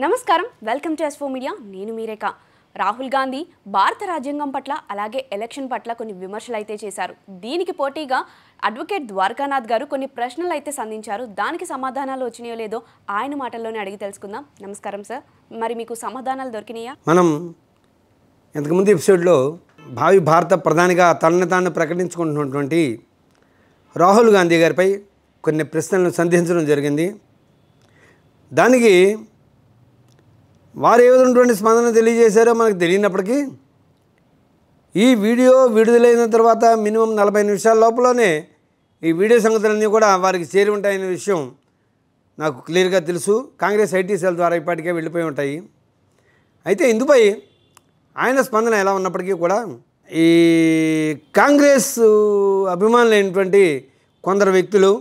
నమస్కారం, welcome to ఎస్4 media. నేను మీ రేఖ. రాహుల్ గాంధీ భారత రాజ్యాంగం పట్ల అలాగే ఎలక్షన్ పట్ల కొన్ని విమర్శలు అయితే చేశారు. దీనికి పోటీగా అడ్వకేట్ ద్వారకానాథ్ గారు కొన్ని ప్రశ్నలు అయితే సంధించారు. దానికి సమాధానాలు వచ్చినాయో లేదో ఆయన మాటల్లోనే అడిగి తెలుసుకుందాం. నమస్కారం సార్, మరి మీకు సమాధానాలు దొరికినాయా? మనం ఇంతకుముందు ఎపిసోడ్లో భావి భారత ప్రధానిగా తనను తాను ప్రకటించుకుంటున్నటువంటి రాహుల్ గాంధీ గారిపై కొన్ని ప్రశ్నలను సంధించడం జరిగింది. దానికి వారు ఏ విధమైనటువంటి స్పందన తెలియజేశారో మనకు తెలియనప్పటికీ ఈ వీడియో విడుదలైన తర్వాత మినిమం 40 నిమిషాల లోపలనే ఈ వీడియో సంగతులన్నీ కూడా వారికి చేరి ఉంటాయనే విషయం నాకు క్లియర్గా తెలుసు. కాంగ్రెస్ ఐటీ సెల్ ద్వారా ఇప్పటికే వెళ్ళిపోయి ఉంటాయి. అయితే ఇందుపై ఆయన స్పందన ఎలా ఉన్నప్పటికీ కూడా ఈ కాంగ్రెస్ అభిమానులైనటువంటి కొందరు వ్యక్తులు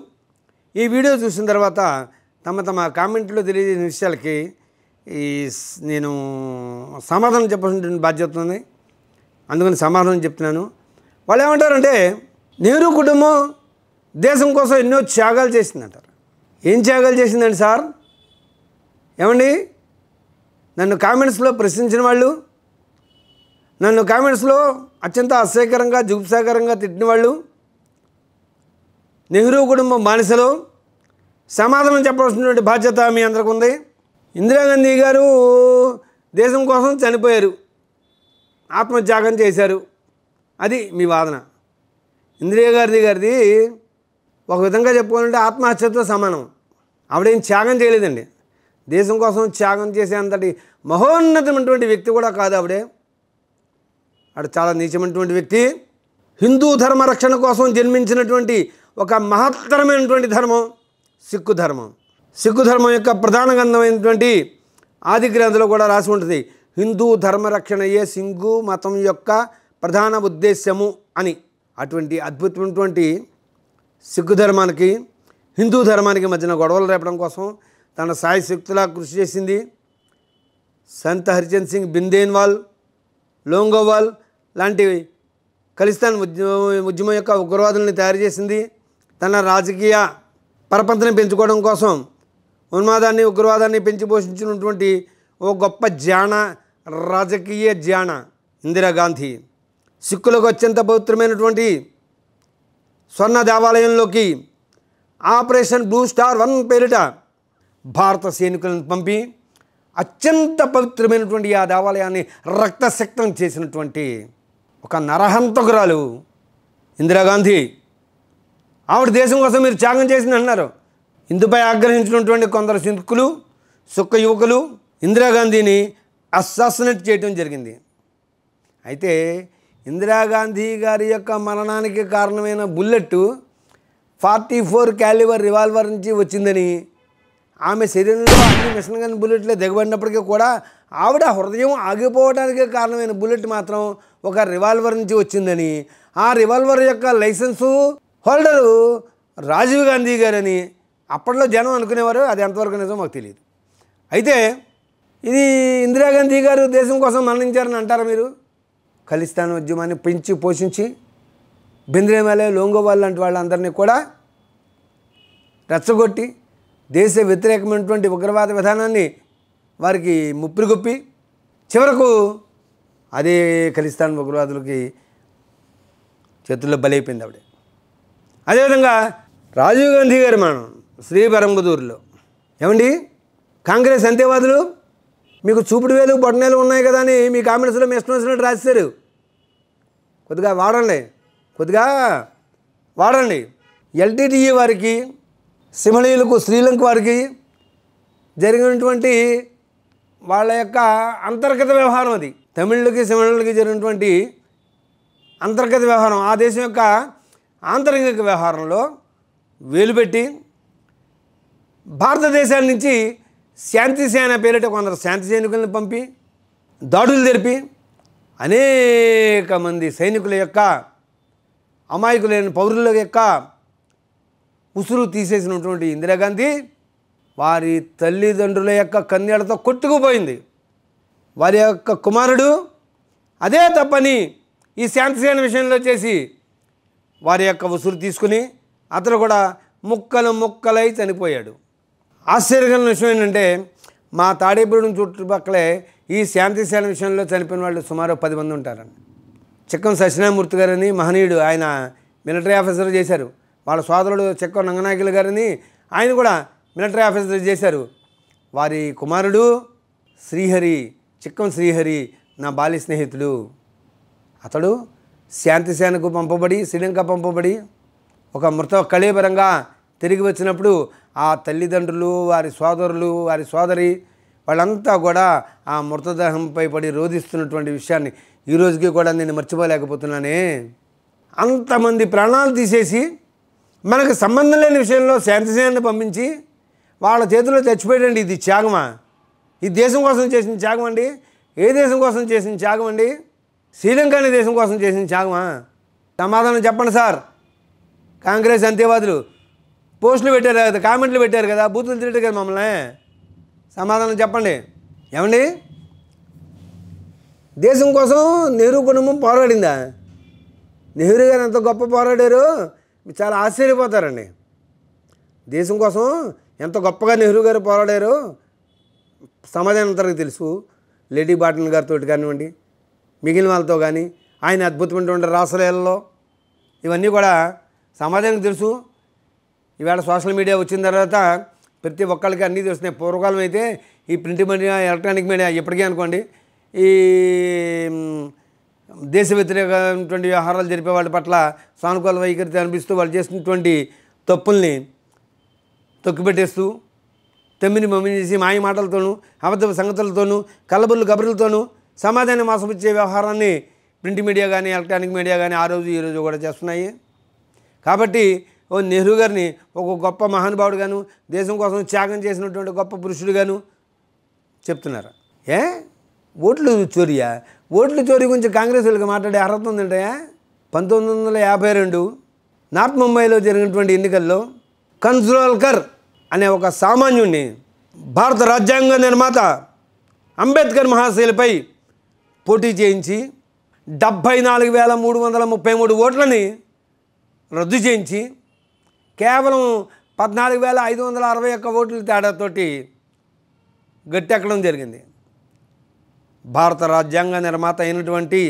ఈ వీడియో చూసిన తర్వాత తమ కామెంట్లో తెలియజేసిన విషయాలకి నేను సమాధానం చెప్పాల్సిన బాధ్యత ఉంది. అందుకని సమాధానం చెప్తున్నాను. వాళ్ళు ఏమంటారంటే నెహ్రూ కుటుంబం దేశం కోసం ఎన్నో త్యాగాలు చేసిందంటారు. ఏం త్యాగాలు చేసిందండి సార్? ఏమండి, నన్ను కామెంట్స్లో ప్రశ్నించిన వాళ్ళు, నన్ను కామెంట్స్లో అత్యంత అసహ్యకరంగా జుగుప్సాకరంగా తిట్టిన వాళ్ళు నెహ్రూ కుటుంబం బానిసలు, సమాధానం చెప్పవలసినటువంటి బాధ్యత మీ అందరికి ఉంది. ఇందిరాగాంధీ గారు దేశం కోసం చనిపోయారు, ఆత్మత్యాగం చేశారు, అది మీ వాదన. ఇందిరాగాంధీ గారిది ఒక విధంగా చెప్పుకోవాలంటే ఆత్మహత్యతో సమానం. ఆవిడేం త్యాగం చేయలేదండి. దేశం కోసం త్యాగం చేసేంతటి మహోన్నతమైనటువంటి వ్యక్తి కూడా కాదు ఆవిడే. ఆవిడ చాలా నీచమైనటువంటి వ్యక్తి. హిందూ ధర్మ రక్షణ కోసం జన్మించినటువంటి ఒక మహత్తరమైనటువంటి ధర్మం సిక్కు ధర్మం. సిక్కు ధర్మం యొక్క ప్రధాన గ్రంథమైనటువంటి ఆది గ్రంథంలో కూడా రాసి ఉంటుంది, హిందూ ధర్మ రక్షణయే సింగు మతం యొక్క ప్రధాన ఉద్దేశ్యము అని. అటువంటి అద్భుతమైనటువంటి సిక్కు ధర్మానికి హిందూ ధర్మానికి మధ్యన గొడవలు రేపడం కోసం తన సాయశక్తులా కృషి చేసింది. సంత్ హరిచంద్ సింగ్ బిందేన్వాల్, లోంగోవాల్ లాంటి ఖలిస్తాన్ ఉద్యమం యొక్క ఉగ్రవాదుల్ని తయారు చేసింది. తన రాజకీయ పరపతిని పెంచుకోవడం కోసం ఉన్మాదాన్ని ఉగ్రవాదాన్ని పెంచి పోషించినటువంటి ఓ గొప్ప జాణ, రాజకీయ జాణ ఇందిరాగాంధీ. సిక్కులకు అత్యంత పవిత్రమైనటువంటి స్వర్ణ దేవాలయంలోకి ఆపరేషన్ బ్లూ స్టార్ 1 పేరిట భారత సైనికులను పంపి అత్యంత పవిత్రమైనటువంటి ఆ దేవాలయాన్ని రక్తశక్తం చేసినటువంటి ఒక నరహంతకురాలు ఇందిరాగాంధీ. ఆవిడ దేశం కోసం మీరు త్యాగం చేసింది అన్నారు. ఇందుపై ఆగ్రహించినటువంటి కొందరు సిక్కులు, సుక్క యువకులు ఇందిరాగాంధీని అసాసినేట్ చేయడం జరిగింది. అయితే ఇందిరాగాంధీ గారి యొక్క మరణానికి కారణమైన బుల్లెట్ 44 క్యాలిబర్ రివాల్వర్ నుంచి వచ్చిందని, ఆమె శరీరంలో అన్ని మిషన్ గన్ బుల్లెట్లే దిగబడినప్పటికీ కూడా ఆవిడ హృదయం ఆగిపోవడానికి కారణమైన బుల్లెట్ మాత్రం ఒక రివాల్వర్ నుంచి వచ్చిందని, ఆ రివాల్వర్ యొక్క లైసెన్సు హోల్డరు రాజీవ్ గాంధీ గారని అప్పట్లో జనం అనుకునేవారు. అది ఎంతవరకు నిజం మాకు తెలియదు. అయితే ఇది ఇందిరాగాంధీ గారు దేశం కోసం మరణించారని అంటారా మీరు? ఖలిస్తాన్ ఉద్యమాన్ని పెంచి పోషించి బింద్రేమాలే, లోంగోవాల్ లాంటి వాళ్ళందరినీ కూడా రెచ్చగొట్టి దేశ వ్యతిరేకమైనటువంటి ఉగ్రవాద విధానాన్ని వారికి ముప్పిరిగొప్పి చివరకు అదే ఖలిస్తాన్ ఉగ్రవాదులకి చేతుల్లో బలైపోయింది ఆవిడ. అదేవిధంగా రాజీవ్ గాంధీ గారు మనం శ్రీపెరంబదూరులో, ఏమండి కాంగ్రెస్ అంత్యవాదులు మీకు చూపుడు వేలు బొట్టనేలు ఉన్నాయి కదా అని మీ కామెంట్స్లో మీ ఇష్టం వచ్చినట్టు రాశారు. కొద్దిగా వాడండి. ఎల్టీటీఈ వారికి, సిమలీలకు, శ్రీలంక వారికి జరిగినటువంటి వాళ్ళ యొక్క అంతర్గత వ్యవహారం అది. తమిళులకి సిమలీలకి జరిగినటువంటి అంతర్గత వ్యవహారం, ఆ దేశం యొక్క ఆంతరంగిక వ్యవహారంలో వేలుపెట్టి భారతదేశాల నుంచి శాంతి సేన పేరిట కొందరు శాంతి సైనికులను పంపి దాడులు జరిపి అనేక మంది సైనికుల యొక్క, అమాయకులైన పౌరుల యొక్క ఉసురు తీసేసినటువంటి ఇందిరాగాంధీ వారి తల్లిదండ్రుల యొక్క కన్నీళ్లతో కొట్టుకుపోయింది. వారి యొక్క కుమారుడు అదే తప్పని ఈ శాంతి సేన విషయంలో చేసి వారి యొక్క ఉసురు తీసుకుని అతను కూడా ముక్కలు ముక్కలై చనిపోయాడు. ఆశ్చర్యకరమైన విషయం ఏంటంటే మా తాడేపూడి చుట్టుపక్కలే ఈ శాంతిసేన విషయంలో చనిపోయిన వాళ్ళు సుమారు 10 మంది ఉంటారండి. చిక్కం సత్యనారాయణమూర్తి గారని మహనీయుడు, ఆయన మిలిటరీ ఆఫీసర్ చేశారు. వాళ్ళ సోదరుడు చిక్కం రంగనాయకులు గారని ఆయన కూడా మిలిటరీ ఆఫీసర్ చేశారు. వారి కుమారుడు శ్రీహరి, చిక్కం శ్రీహరి నా బాల్య స్నేహితుడు. అతడు శాంతిసేనకు పంపబడి శ్రీలంక పంపబడి ఒక మృత కళేబరంగా తిరిగి వచ్చినప్పుడు ఆ తల్లిదండ్రులు, వారి సోదరులు, వారి సోదరి వాళ్ళంతా కూడా ఆ మృతదేహంపై పడి రోధిస్తున్నటువంటి విషయాన్ని ఈ రోజుకి కూడా నేను మర్చిపోలేకపోతున్నానే. అంతమంది ప్రాణాలు తీసేసి మనకు సంబంధం లేని విషయంలో శాంతిసేనని పంపించి వాళ్ళ చేతిలో చచ్చిపోయాడండి. ఇది త్యాగమా? ఈ దేశం కోసం చేసిన త్యాగం అండి? ఏ దేశం కోసం చేసిన త్యాగం అండి? శ్రీలంక అనే దేశం కోసం చేసిన త్యాగమా? సమాధానం చెప్పండి సార్. కాంగ్రెస్ అంత్యవాదులు పోస్టులు పెట్టారు కదా, కామెంట్లు పెట్టారు కదా, బూతులు తిట్టారు కదా మమ్మల్ని. సమాధానం చెప్పండి. ఏమండి, దేశం కోసం నెహ్రూ కుటుంబం పోరాడిందా? నెహ్రూ గారు ఎంత గొప్ప పోరాడారు మీరు చాలా ఆశ్చర్యపోతారండి. దేశం కోసం ఎంత గొప్పగా నెహ్రూ గారు పోరాడారు సమాజానికి అంతరికి తెలుసు. లేడీ బాటన్ గారితో కానివ్వండి, మిగిలిన వాళ్ళతో కానీ, ఆయన అద్భుతమైనటువంటి రాసలీలలో ఇవన్నీ కూడా సమాజానికి తెలుసు. ఈవేళ సోషల్ మీడియా వచ్చిన తర్వాత ప్రతి ఒక్కళ్ళకి అన్నీ తెలుస్తున్నాయి. పూర్వకాలం అయితే ఈ ప్రింట్ మీడియా, ఎలక్ట్రానిక్ మీడియా ఎప్పటికీ అనుకోండి ఈ దేశ వ్యతిరేకమైనటువంటి వ్యవహారాలు జరిపే వాళ్ళ పట్ల సానుకూల వైఖరి అనిపిస్తూ వాళ్ళు చేసినటువంటి తప్పుల్ని తొక్కిపెట్టేస్తూ తమ్మిని మమ్మిని చేసి మాయ మాటలతోనూ అబద్ధ సంగతులతోనూ కల్లబుల్లు కబుర్లతోనూ సమాజాన్ని మోసపుచ్చే వ్యవహారాన్ని ప్రింట్ మీడియా కానీ ఎలక్ట్రానిక్ మీడియా కానీ ఆ రోజు ఈ రోజు కూడా చేస్తున్నాయి. కాబట్టి ఓ నెహ్రూ గారిని ఒక గొప్ప మహానుభావుడుగాను, దేశం కోసం త్యాగం చేసినటువంటి గొప్ప పురుషుడుగాను చెప్తున్నారు. ఓట్లు చోరీయా? ఓట్ల చోరీ గురించి కాంగ్రెస్ వాళ్ళకి మాట్లాడే అర్హత ఉందంటే 1952 నార్త్ ముంబైలో జరిగినటువంటి ఎన్నికల్లో కన్సుల్కర్ అనే ఒక సామాన్యుడిని భారత రాజ్యాంగ నిర్మాత అంబేద్కర్ మహాశయులపై పోటీ చేయించి 74,333 ఓట్లని రద్దు చేయించి కేవలం 14,561 ఓట్ల తేడాతోటి గట్టెక్కడం జరిగింది. భారత రాజ్యాంగ నిర్మాత అయినటువంటి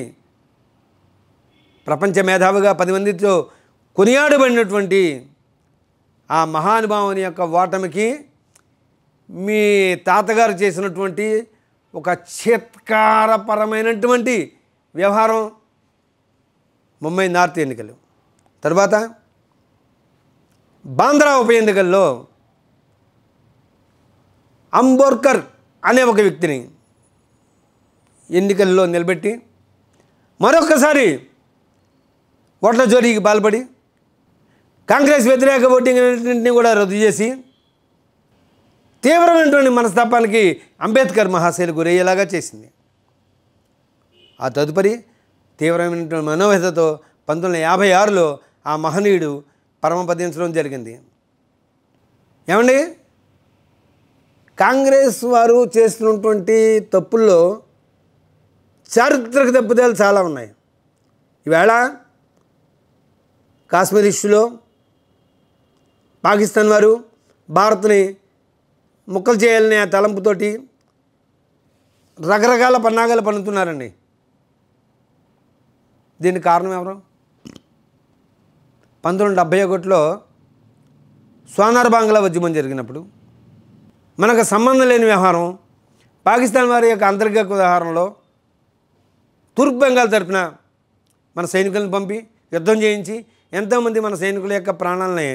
ప్రపంచ మేధావిగా 10 మందితో కొనియాడబడినటువంటి ఆ మహానుభావుని యొక్క ఓటమికి మీ తాతగారు చేసినటువంటి ఒక చిత్కారపరమైనటువంటి వ్యవహారం ముంబై నార్త్ ఎన్నికలు. తర్వాత బాంద్రా ఉప ఎన్నికల్లో అంబోర్కర్ అనే ఒక వ్యక్తిని ఎన్నికల్లో నిలబెట్టి మరొకసారి ఓట్ల చోరీకి పాల్పడి కాంగ్రెస్ వ్యతిరేక ఓటింగ్ అన్నింటినీ కూడా రద్దు చేసి తీవ్రమైనటువంటి మనస్తాపానికి అంబేద్కర్ మహాశయులు గురయ్యేలాగా చేసింది. ఆ తదుపరి తీవ్రమైనటువంటి మనోవ్యతతో 1956లో ఆ మహనీయుడు పరమపదించడం జరిగింది. ఏమండి, కాంగ్రెస్ వారు చేస్తున్నటువంటి తప్పుల్లో చారిత్రక తప్పుదాలు చాలా ఉన్నాయి. ఈవేళ కాశ్మీర్ ఇష్యూలో పాకిస్తాన్ వారు భారత్ని ముక్కలు చేయాలనే ఆ తలంపుతోటి రకరకాల పన్నాగాలు పన్నుతున్నారండి. దీనికి కారణం ఎవరు? 1971లో సోనార్ బాంగ్లా ఉద్యమం జరిగినప్పుడు మనకు సంబంధం లేని వ్యవహారం పాకిస్తాన్ వారి యొక్క అంతర్గత వ్యవహారంలో తూర్పు బెంగాల్ తరపున మన సైనికులను పంపి యుద్ధం చేయించి ఎంతోమంది మన సైనికుల యొక్క ప్రాణాలని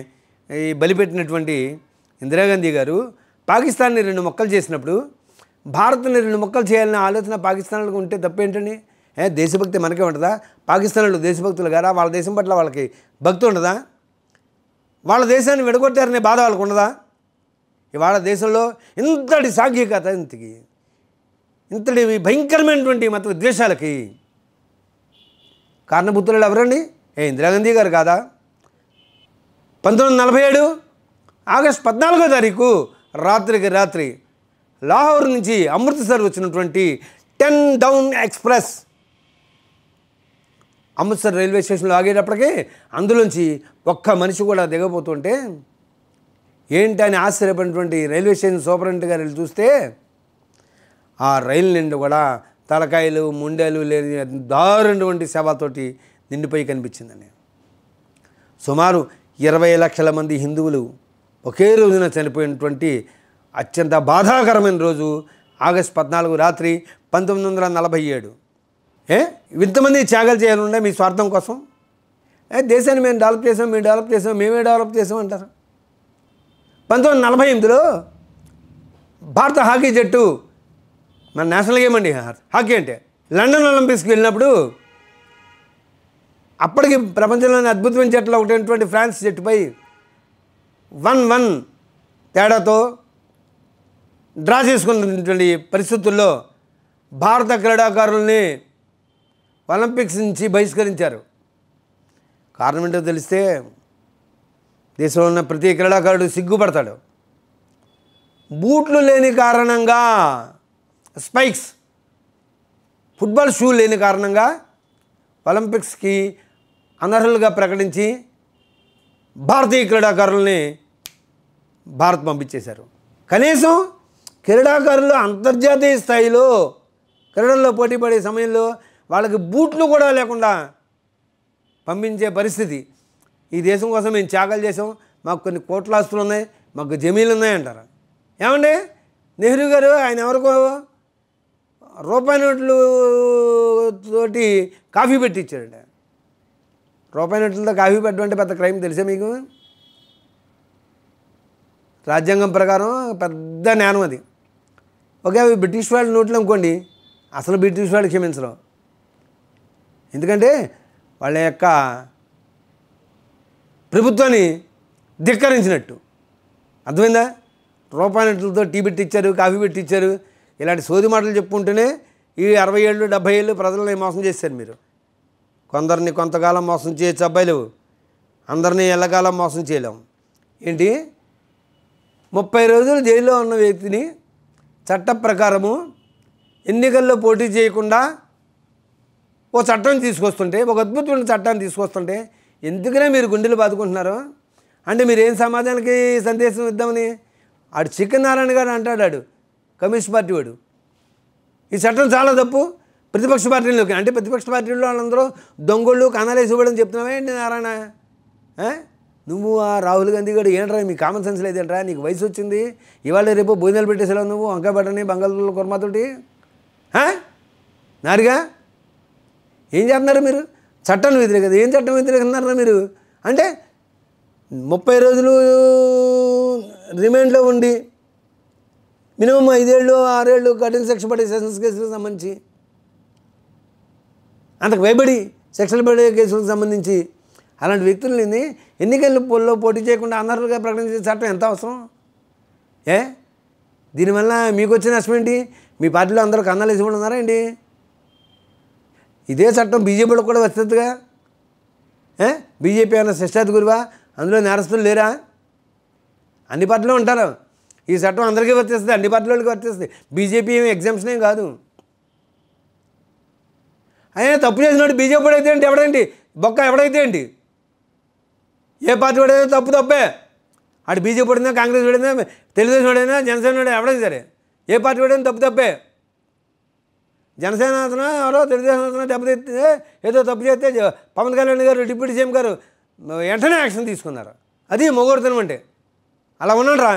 బలిపెట్టినటువంటి ఇందిరాగాంధీ గారు పాకిస్తాన్ని 2 ముక్కలు చేసినప్పుడు భారత్ని 2 ముక్కలు చేయాలనే ఆలోచన పాకిస్తాన్లకు ఉంటే తప్పేంటండి? దేశభక్తి మనకే ఉంటుందా? పాకిస్తాన్లో దేశభక్తులు గారా? వాళ్ళ దేశం పట్ల వాళ్ళకి భక్తి ఉండదా? వాళ్ళ దేశాన్ని విడగొట్టారనే బాధ వాళ్ళకు ఉండదా? ఇవాళ దేశంలో ఇంతటి సాంఘికత, ఇంతటి భయంకరమైనటువంటి మత విద్వేషాలకి కారణభూతులు ఎవరండి? ఇందిరాగాంధీ గారు కాదా? 1947 ఆగస్టు 14వ తారీఖు రాత్రికి రాత్రి లాహోర్ నుంచి అమృత్సర్ వచ్చినటువంటి 10 డౌన్ ఎక్స్ప్రెస్ అమృత్సర్ రైల్వే స్టేషన్లో ఆగేటప్పటికీ అందులోంచి ఒక్క మనిషి కూడా దిగబోతుంటే ఏంటి అని ఆశ్చర్యపడినటువంటి రైల్వే స్టేషన్ సూపరింటెండెంట్ గారు చూస్తే ఆ రైలు నిండు కూడా తలకాయలు ముండేలు లేని దారుణటువంటి శవాతోటి నిండిపోయి కనిపించిందండి. సుమారు 20 లక్షల మంది హిందువులు ఒకే రోజున చనిపోయినటువంటి అత్యంత బాధాకరమైన రోజు ఆగస్టు 14 రాత్రి 1947. ఇంతమంది త్యాగాలు చేయాలంటే మీ స్వార్థం కోసం దేశాన్ని మేము డెవలప్ చేసాం మేమే డెవలప్ చేసాం అంటారు. 1948లో భారత హాకీ జట్టు మన నేషనల్ గేమ్ అండి హాకీ అంటే లండన్ ఒలింపిక్స్కి వెళ్ళినప్పుడు అప్పటికి ప్రపంచంలోని అద్భుతమైన జట్టులో ఒకటైనటువంటి ఫ్రాన్స్ జట్టుపై 1-1 తేడాతో డ్రా చేసుకున్నటువంటి పరిస్థితుల్లో భారత క్రీడాకారుల్ని ఒలింపిక్స్ నుంచి బహిష్కరించారు. కారణం ఏంటో తెలిస్తే దేశంలో ఉన్న ప్రతి క్రీడాకారుడు సిగ్గుపడతాడు. బూట్లు లేని కారణంగా, స్పైక్స్ ఫుట్బాల్ షూ లేని కారణంగా ఒలింపిక్స్కి అనర్హులుగా ప్రకటించి భారతీయ క్రీడాకారుల్ని భారత్ పంపించేశారు. కనీసం క్రీడాకారులు అంతర్జాతీయ స్థాయిలో క్రీడల్లో పోటీ పడే సమయంలో వాళ్ళకి బూట్లు కూడా లేకుండా పంపించే పరిస్థితి. ఈ దేశం కోసం మేము త్యాగాలు చేసాం, మాకు కొన్ని కోట్ల ఆస్తులు ఉన్నాయి, మాకు జమీన్లు ఉన్నాయి అంటారు. ఏమండి నెహ్రూ గారు ఆయన ఎవరికో రూపాయి నోట్లు తోటి కాఫీ పెట్టించాడండి. రూపాయి నోట్లతో కాఫీ పెట్టడం అంటే పెద్ద క్రైమ్ తెలుసా మీకు? రాజ్యాంగం ప్రకారం పెద్ద నేరం అది. ఓకే, అవి బ్రిటిష్ వాళ్ళ నోట్లు అనుకోండి, అసలు బ్రిటిష్ వాళ్ళు క్షమించరు. ఎందుకంటే వాళ్ళ యొక్క ప్రభుత్వాన్ని ధిక్కరించినట్టు. అర్థమైందా? రూపాయి నోట్లతో టీ పెట్టించారు, కాఫీ పెట్టించారు, ఇలాంటి సోది మాటలు చెప్పుకుంటూనే ఈ 60 ఏళ్ళు 70 ఏళ్ళు ప్రజల్ని మోసం చేశారు మీరు. కొందరిని కొంతకాలం మోసం చేయొచ్చు అబ్బాయిలు, అందరినీ ఎల్లకాలం మోసం చేయలేం. ఏంటి 30 రోజులు జైల్లో ఉన్న వ్యక్తిని చట్ట ప్రకారము ఎన్నికల్లో పోటీ చేయకుండా ఓ చట్టం తీసుకొస్తుంటే, ఒక అద్భుతమైన చట్టాన్ని తీసుకొస్తుంటే ఎందుకనే మీరు గుండెలు బాదుకుంటున్నారు? అంటే మీరు ఏం సమాజానికి సందేశం ఇద్దామని? ఆడు చికెన్ నారాయణ గారు అంటాడు, కమ్యూనిస్ట్ పార్టీ వాడు, ఈ చట్టం చాలా తప్పు, ప్రతిపక్ష పార్టీలోకి అంటే ప్రతిపక్ష పార్టీలో వాళ్ళందరూ దొంగళ్ళు కనాలేసి ఇవ్వడం చెప్తున్నావే ఏంటి నారాయణ? నువ్వు ఆ రాహుల్ గాంధీ గారు ఏంట్రా మీ కామన్ సెన్స్ లేదేంట్రా? నీకు వయసు వచ్చింది, ఇవాళ రేపు భోజనాలు పెట్టేసేలా నువ్వు వంకాయ బట్టని బంగాళ కుర్మాతోటి నారుగా ఏం చేస్తున్నారు మీరు? చట్టాన్ని వ్యతిరేకత. ఏం చట్టం వ్యతిరేకన్నారా మీరు? అంటే 30 రోజులు రిమాండ్లో ఉండి మినిమం 5 ఏళ్ళు 6 ఏళ్ళు కఠిన శిక్ష పడే సెషన్స్ కేసులకు సంబంధించి, అంతకు భయపడి సెక్షన్లు పడే కేసులకు సంబంధించి అలాంటి వ్యక్తులని ఎన్నికల్లో పోటీ చేయకుండా అనర్హులుగా ప్రకటించే చట్టం ఎంత అవసరం? దీనివల్ల మీకు వచ్చిన నష్టం ఏంటి? మీ పార్టీలో అందరూ కన్నాలు వేసి ఉన్నారా ఏంటి? ఇదే చట్టం బీజేపీలో కూడా వస్తుందిగా. బీజేపీ అన్న శిష్టాది గురువా? అందులో నేరస్తులు లేరా? అన్ని పార్టీలో ఉంటారు. ఈ చట్టం అందరికీ వర్తిస్తుంది, అన్ని పార్టీలకి వర్తిస్తుంది. బీజేపీ ఏమి ఎగ్జామ్షన్ ఏం కాదు. అయినా తప్పు చేసినట్టు బీజేపీ వాడైతే ఏంటి, ఎవడేంటి బొక్క ఎవడైతే ఏంటి, ఏ పార్టీ వాడైతే తప్పే. అటు బీజేపీ వాడినా, కాంగ్రెస్ వాడినా, తెలుగుదేశం వాడైనా, జనసేన వాడైనా ఎవడైనా సరే ఏ పార్టీ వాడైనా తప్పే. జనసేన అతను ఎవరో తెలుగుదేశం అతను దెబ్బతిస్తే ఏదో తప్పు చేస్తే పవన్ కళ్యాణ్ గారు డిప్యూటీ సీఎం గారు వెంటనే యాక్షన్ తీసుకున్నారు. అది మొగోడుతనం అంటే. అలా ఉన్నాడ్రా.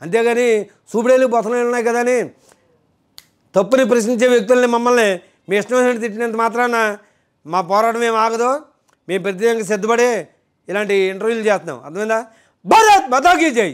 అంతేగాని సూపుడేలు బొతనాలు ఉన్నాయి కదా అని తప్పుని ప్రశ్నించే వ్యక్తుల్ని మమ్మల్ని మీ ఇష్టం వచ్చినట్టు తిట్టినంత మాత్రాన మా పోరాటం ఏం ఆగదో. మేము ప్రత్యేకంగా సిద్ధపడి ఇలాంటి ఇంటర్వ్యూలు చేస్తున్నాం. అర్థమైందా? భారత్ మాతా కీ జై.